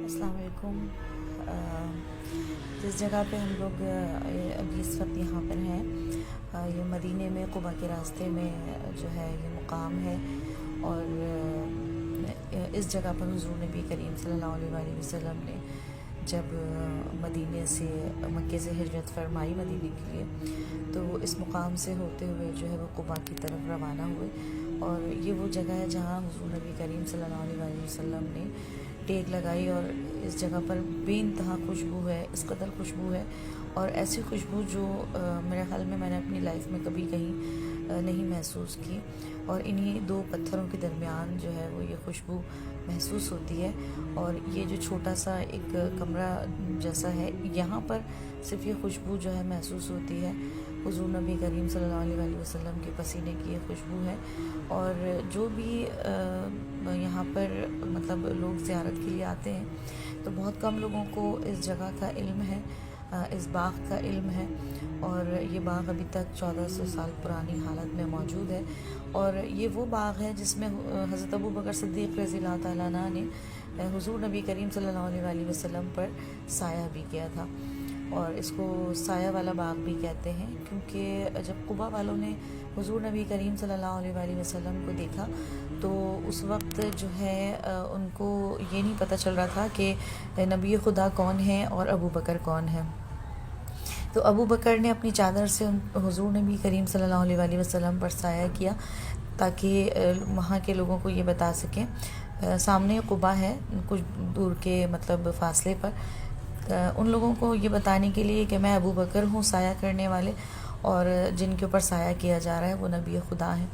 अस्सलाम वालेकुम। जिस जगह पे हम लोग अभी इस वक्त यहाँ पर हैं, ये मदीने में कुबा के रास्ते में जो है ये मुकाम है। और इस जगह पर हुज़ूर नबी करीम सल्लल्लाहु अलैहि वसल्लम ने जब मदीने से मक्के से हिजरत फरमाई मदीने के लिए, तो इस मुकाम से होते हुए जो है वो कुबा की तरफ रवाना हुए। और ये वो जगह है जहाँ हुज़ूर नबी करीम सल्लल्लाहु अलैहि वसल्लम ने टेक लगाई। और इस जगह पर बेइंतहा खुशबू है, इस कदर खुशबू है, और ऐसी खुशबू जो मेरे ख़्याल में मैंने अपनी लाइफ में कभी कहीं नहीं महसूस की। और इन्हीं दो पत्थरों के दरमियान जो है वो ये खुशबू महसूस होती है। और ये जो छोटा सा एक कमरा जैसा है, यहाँ पर सिर्फ ये खुशबू जो है महसूस होती है। हुज़ूर नबी करीम सल्लल्लाहु अलैहि वसल्लम के पसीने की ये खुशबू है। और जो भी यहाँ पर मतलब लोग ज़ियारत के लिए आते हैं, तो बहुत कम लोगों को इस जगह का इल्म है, इस बाग़ का इल्म है। और ये बाग़ अभी तक 1400 साल पुरानी हालत में मौजूद है। और ये वो बाग़ है जिसमें हज़रत अबू बकर सिद्दीक़ रज़ियल्लाहु तआला अन्हु ने हुज़ूर नबी करीम सल्लल्लाहु अलैहि वसल्लम पर साया भी किया था। और इसको साया वाला बाग़ भी कहते हैं, क्योंकि जब कुबा वालों ने हुज़ूर नबी करीम सल्लल्लाहु अलैहि वसल्लम को देखा, तो उस वक्त जो है उनको ये नहीं पता चल रहा था कि नबी खुदा कौन है और अबू बकर कौन है। तो अबू बकर ने अपनी चादर से हुज़ूर नबी करीम सल्लल्लाहु अलैहि वसल्लम पर साया किया, ताकि वहाँ के लोगों को ये बता सकें। सामने कुबा है कुछ दूर के मतलब फ़ासले पर, उन लोगों को ये बताने के लिए कि मैं अबू बकर हूँ साया करने वाले, और जिनके ऊपर साया किया जा रहा है वो नबी खुदा हैं।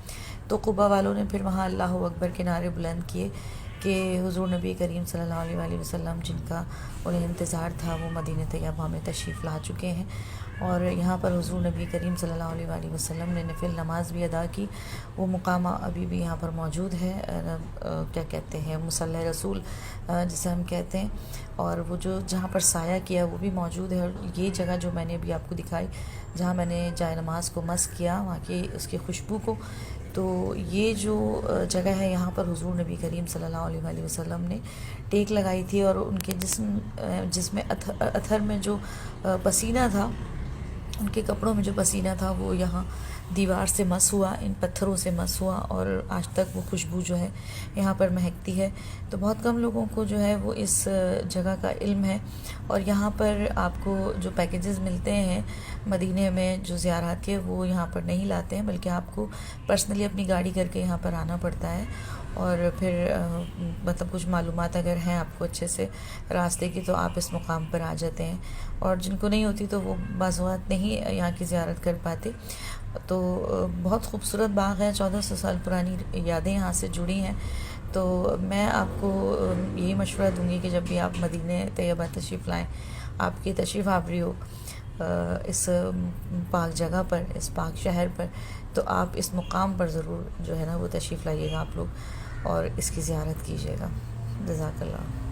तो कुबा वालों ने फिर वहाँ अल्लाहु अकबर के नारे बुलंद किए कि हुज़ूर नबी करीम सल्लल्लाहु अलैहि वसल्लम जिनका उन्हें इंतज़ार था वो मदीने तैयबा में तशरीफ़ ला चुके हैं। और यहाँ पर हुज़ूर नबी करीम सल्लल्लाहु अलैहि वसल्लम ने नफिल नमाज भी अदा की। वो मुकाम अभी भी यहाँ पर मौजूद है, क्या कहते हैं, मुसल्ला रसूल जिसे हम कहते हैं। और वो जो जहाँ पर साया किया वो भी मौजूद है। और ये जगह जो मैंने अभी आपको दिखाई, जहाँ मैंने जाए नमाज को मस किया, वहाँ की उसकी खुशबू को, तो ये जो जगह है यहाँ पर हुज़ूर नबी करीम सल्लल्लाहु अलैहि वसल्लम ने टेक लगाई थी। और उनके जिसमें अथर में जो पसीना था, उनके कपड़ों में जो पसीना था, वो यहाँ दीवार से मस हुआ, इन पत्थरों से मस हुआ, और आज तक वो खुशबू जो है यहाँ पर महकती है। तो बहुत कम लोगों को जो है वो इस जगह का इल्म है। और यहाँ पर आपको जो पैकेजेस मिलते हैं मदीने में जो ज़ियारत के, वो यहाँ पर नहीं लाते हैं, बल्कि आपको पर्सनली अपनी गाड़ी करके यहाँ पर आना पड़ता है। और फिर मतलब कुछ मालूमात अगर हैं आपको अच्छे से रास्ते की, तो आप इस मुकाम पर आ जाते हैं। और जिनको नहीं होती तो वो बाज़ात नहीं यहाँ की ज़ियारत कर पाते। तो बहुत खूबसूरत बाग़ है, 1400 साल पुरानी यादें यहाँ से जुड़ी हैं। तो मैं आपको यही मशवरा दूंगी कि जब भी आप मदीने तैयबा तशरीफ़ लाएँ, आपकी तशरीफ़ आवरी हो इस पाक जगह पर, इस पाक शहर पर, तो आप इस मुकाम पर ज़रूर जो है ना वो तशरीफ़ लाइएगा आप लोग, और इसकी ज़ियारत कीजिएगा। जज़ाकल्लाह।